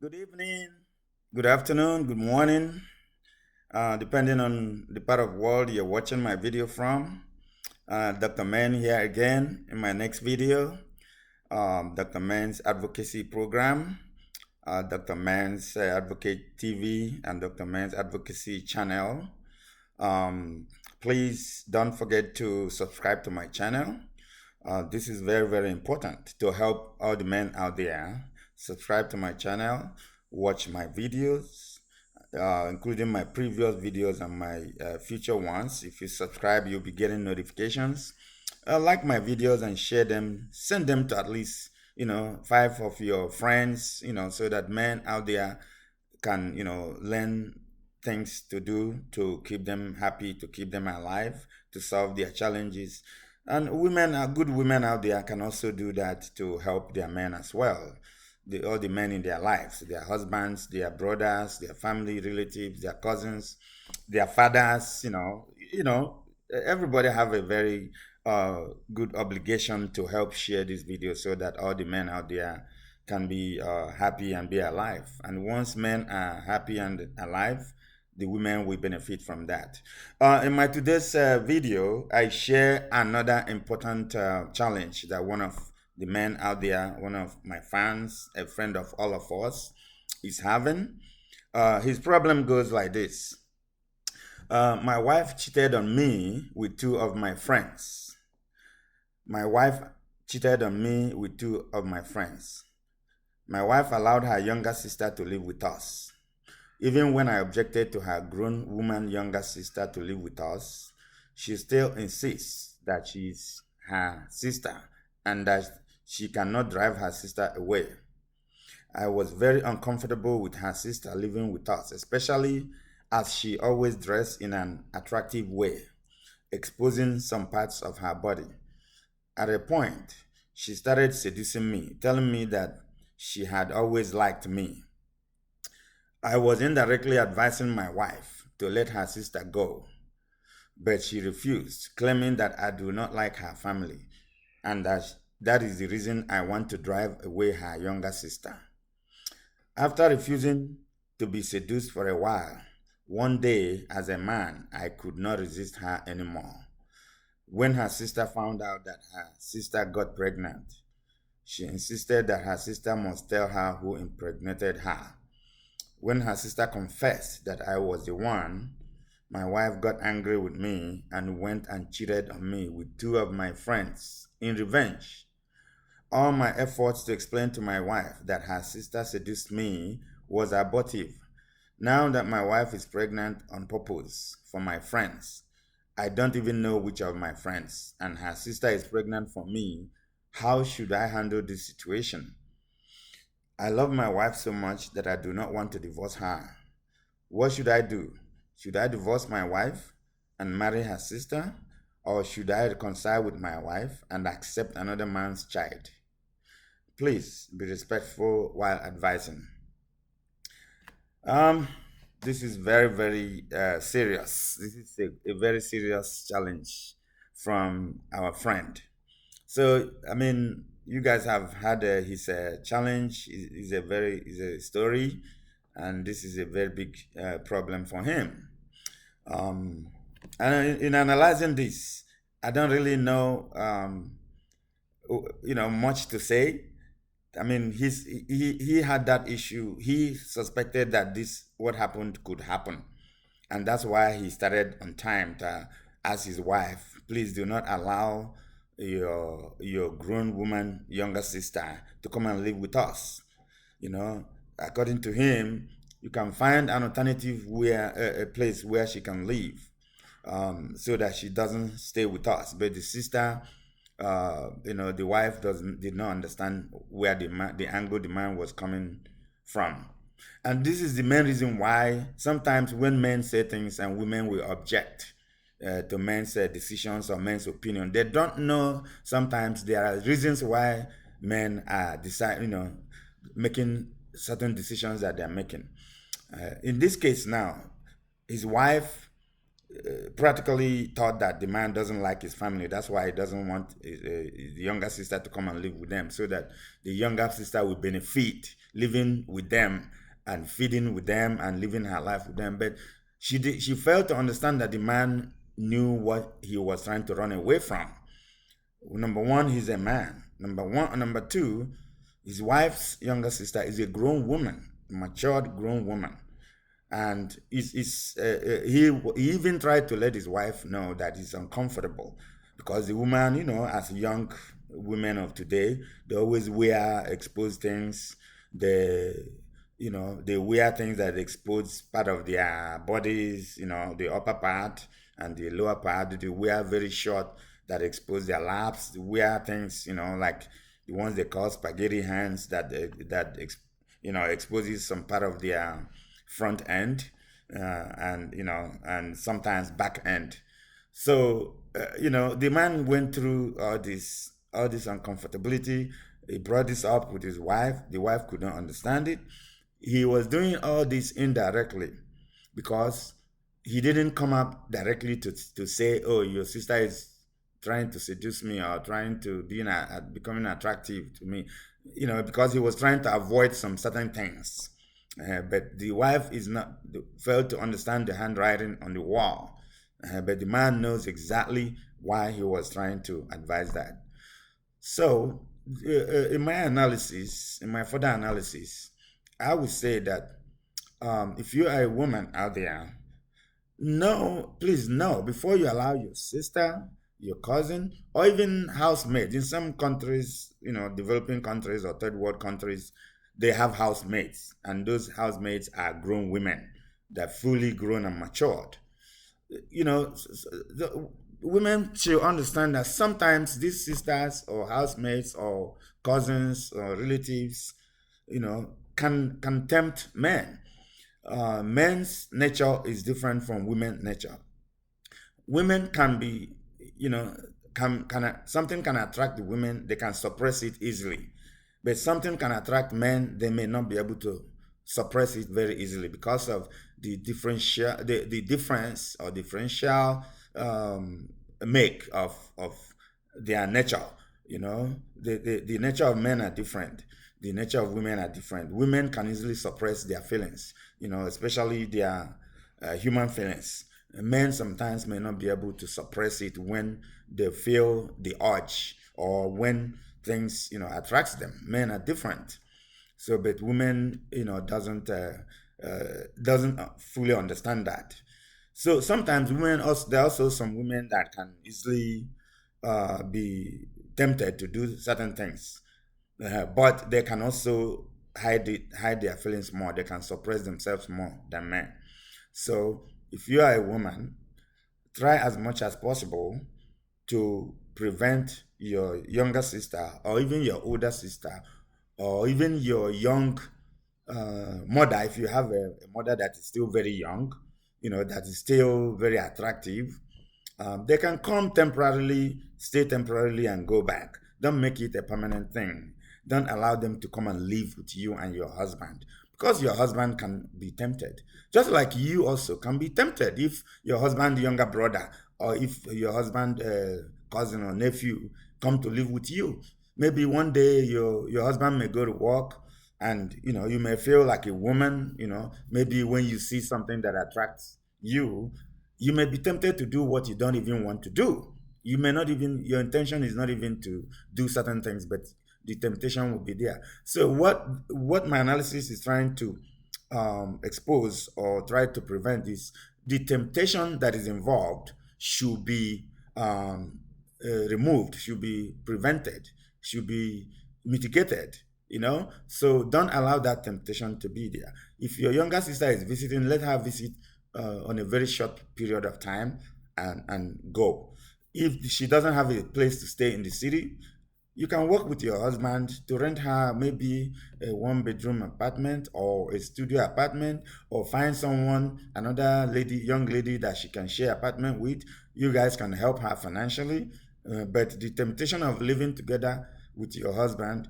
Good evening, good afternoon, good morning, depending on the part of the world you're watching my video from. Dr. Man here again in my next video, Dr. Man's Advocacy Program, Dr. Man's Advocate TV, and Dr. Man's Advocacy channel. Please don't forget to subscribe to my channel. This is very, very important to help all the men out there. Subscribe to my channel, watch my videos, including my previous videos and my future ones. If you subscribe, you'll be getting notifications. Like my videos and share them. Send them to at least, 5 of your friends, so that men out there can, learn things to do to keep them happy, to keep them alive, to solve their challenges. And women, good women out there can also do that to help their men as well. All the men in their lives, their husbands, their brothers, their family relatives, their cousins, their fathers, everybody have a very good obligation to help share this video so that all the men out there can be happy and be alive. And once men are happy and alive, the women will benefit from that. In my today's video, I share another important challenge that one of the men out there, one of my fans, a friend of all of us, is having. His problem goes like this. My wife cheated on me with two of my friends. My wife cheated on me with two of my friends. My wife allowed her younger sister to live with us. Even when I objected to her grown woman younger sister to live with us, she still insists that she's her sister and that she cannot drive her sister away. I was very uncomfortable with her sister living with us, especially as she always dressed in an attractive way, exposing some parts of her body. At a point, she started seducing me, telling me that she had always liked me. I was indirectly advising my wife to let her sister go, but she refused, claiming that I do not like her family and that is the reason I want to drive away her younger sister. After refusing to be seduced for a while, one day as a man, I could not resist her anymore. When her sister found out that her sister got pregnant, she insisted that her sister must tell her who impregnated her. When her sister confessed that I was the one, my wife got angry with me and went and cheated on me with two of my friends in revenge. All my efforts to explain to my wife that her sister seduced me was abortive. Now that my wife is pregnant on purpose for my friends, I don't even know which of my friends, and her sister is pregnant for me. How should I handle this situation? I love my wife so much that I do not want to divorce her. What should I do? Should I divorce my wife and marry her sister? Or should I reconcile with my wife and accept another man's child? Please be respectful while advising. This is very, very serious. This is a very serious challenge from our friend. So, I mean, you guys have had his challenge. Is a story, and this is a very big problem for him. Um, and in analyzing this, I don't really know, much to say. I mean, he had that issue. He suspected that this what happened could happen, and that's why he started on time to ask his wife, "Please do not allow your grown woman younger sister to come and live with us." According to him, you can find an alternative where a place where she can live, so that she doesn't stay with us. But the sister, the wife did not understand where the angle the man was coming from. And this is the main reason why sometimes when men say things and women will object to men's decisions or men's opinion, they don't know sometimes there are reasons why men are making certain decisions that they're making. In this case now, his wife practically thought that the man doesn't like his family. That's why he doesn't want his younger sister to come and live with them, so that the younger sister will benefit living with them and feeding with them and living her life with them. But she failed to understand that the man knew what he was trying to run away from. Number one, he's a man. Number one, number two, his wife's younger sister is a grown woman, a matured grown woman, and he even tried to let his wife know that he's uncomfortable because the woman, as young women of today, they always wear exposed things. They they wear things that expose part of their bodies, the upper part and the lower part. They wear very short that expose their laps. They wear things, like the ones they call spaghetti hands that exposes some part of their front end, and sometimes back end. So the man went through all this uncomfortability. He brought this up with his wife. The wife could not understand it. He was doing all this indirectly because he didn't come up directly to say, "Oh, your sister is trying to seduce me or trying to becoming attractive to me," because he was trying to avoid some certain things. But the wife is not failed to understand the handwriting on the wall. But the man knows exactly why he was trying to advise that. So, in my further analysis, I would say that if you are a woman out there, no, please no, before you allow your sister, your cousin, or even housemates. In some countries, developing countries or third world countries, they have housemates, and those housemates are grown women. They're fully grown and matured. The women should understand that sometimes these sisters or housemates or cousins or relatives, can tempt men. Men's nature is different from women's nature. Women can be, something can attract the women, they can suppress it easily. But something can attract men, they may not be able to suppress it very easily because of the difference or differential make of their nature. The nature of men are different. The nature of women are different. Women can easily suppress their feelings, especially their human feelings. Men sometimes may not be able to suppress it when they feel the urge or when things attracts them. Men are different. So, but women doesn't fully understand that. So sometimes women also there are also some women that can easily be tempted to do certain things, but they can also hide their feelings more. They can suppress themselves more than men. So if you are a woman, try as much as possible to prevent your younger sister or even your older sister or even your young mother, if you have a mother that is still very young, that is still very attractive. They can come temporarily, stay temporarily, and go back. Don't make it a permanent thing. Don't allow them to come and live with you and your husband because your husband can be tempted. Just like you also can be tempted if your husband, younger brother, or if your husband, cousin or nephew come to live with you. Maybe one day your husband may go to work and you may feel like a woman. Maybe when you see something that attracts you, you may be tempted to do what you don't even want to do. You may not even, your intention is not even to do certain things, but the temptation will be there. So what my analysis is trying to expose or try to prevent is the temptation that is involved should be removed, should be prevented, should be mitigated. So don't allow that temptation to be there. If your younger sister is visiting, let her visit on a very short period of time and go. If she doesn't have a place to stay in the city, you can work with your husband to rent her maybe a one-bedroom apartment or a studio apartment, or find someone, another lady, young lady that she can share apartment with. You guys can help her financially. But the temptation of living together with your husband,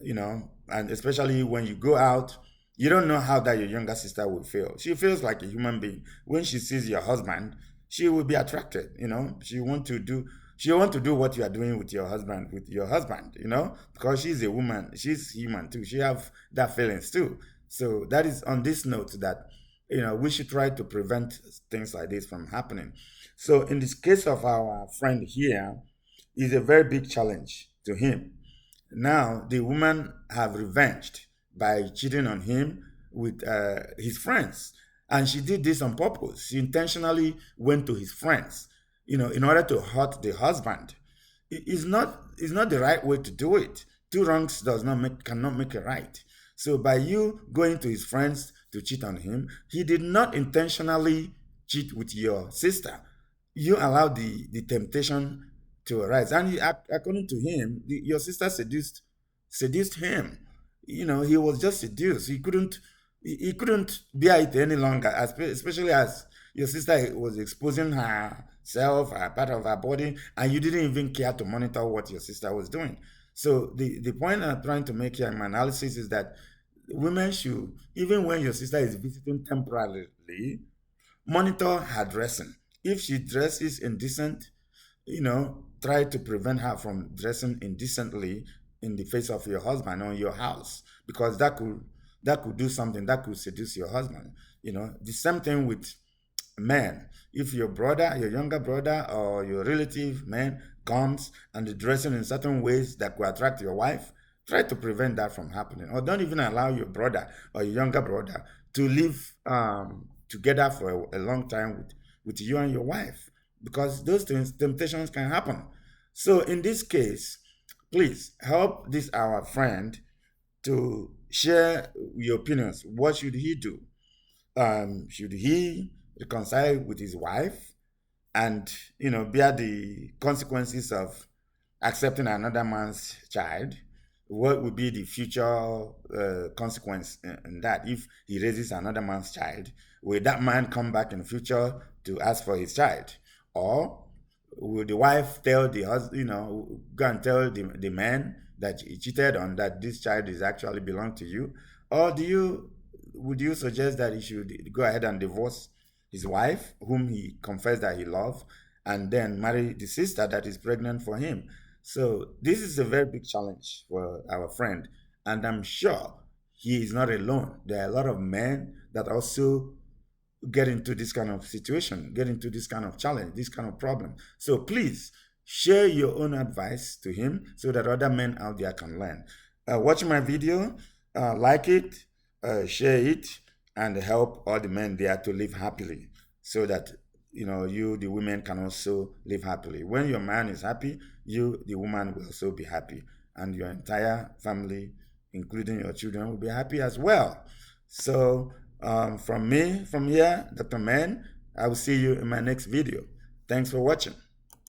and especially when you go out, you don't know how that your younger sister will feel. She feels like a human being when she sees your husband. she will be attracted. She want to do what you are doing with your husband, because she's a woman, she's human too. She have that feelings too. So that is on this note that we should try to prevent things like this from happening. So in this case of our friend here, is a very big challenge to him. Now the woman have revenged by cheating on him with his friends, and she did this on purpose. She intentionally went to his friends, in order to hurt the husband. It's not the right way to do it. Two wrongs does not make cannot make a right. So by you going to his friends to cheat on him, he did not intentionally cheat with your sister. You allowed the temptation to arise, and according to him, your sister seduced him. He was just seduced. He couldn't bear it any longer, especially as your sister was exposing herself, a part of her body, and you didn't even care to monitor what your sister was doing. So the point I'm trying to make here in my analysis is that women should, even when your sister is visiting temporarily, monitor her dressing. If she dresses indecent, try to prevent her from dressing indecently in the face of your husband or your house, because that could do something that could seduce your husband. The same thing with men. If your brother, your younger brother, or your relative man comes and is dressing in certain ways that could attract your wife, try to prevent that from happening. Or don't even allow your brother or your younger brother to live together for a long time with you and your wife, because those things, temptations can happen. So in this case, please help this our friend to share your opinions. What should he do? Should he reconcile with his wife and bear the consequences of accepting another man's child? What would be the future consequence in that if he raises another man's child? Will that man come back in the future to ask for his child? Or will the wife tell the husband, go and tell the man that he cheated on, that this child is actually belong to you? Or would you suggest that he should go ahead and divorce his wife, whom he confessed that he loved, and then marry the sister that is pregnant for him? So this is a very big challenge for our friend, and I'm sure he is not alone. There are a lot of men that also get into this kind of situation, get into this kind of challenge, this kind of problem. So please share your own advice to him so that other men out there can learn. Watch my video, like it, share it, and help all the men there to live happily, so that you, the women, can also live happily. When your man is happy, you, the woman, will also be happy, and your entire family, including your children, will be happy as well. So from me, from here, Dr. Man, I will see you in my next video. Thanks for watching.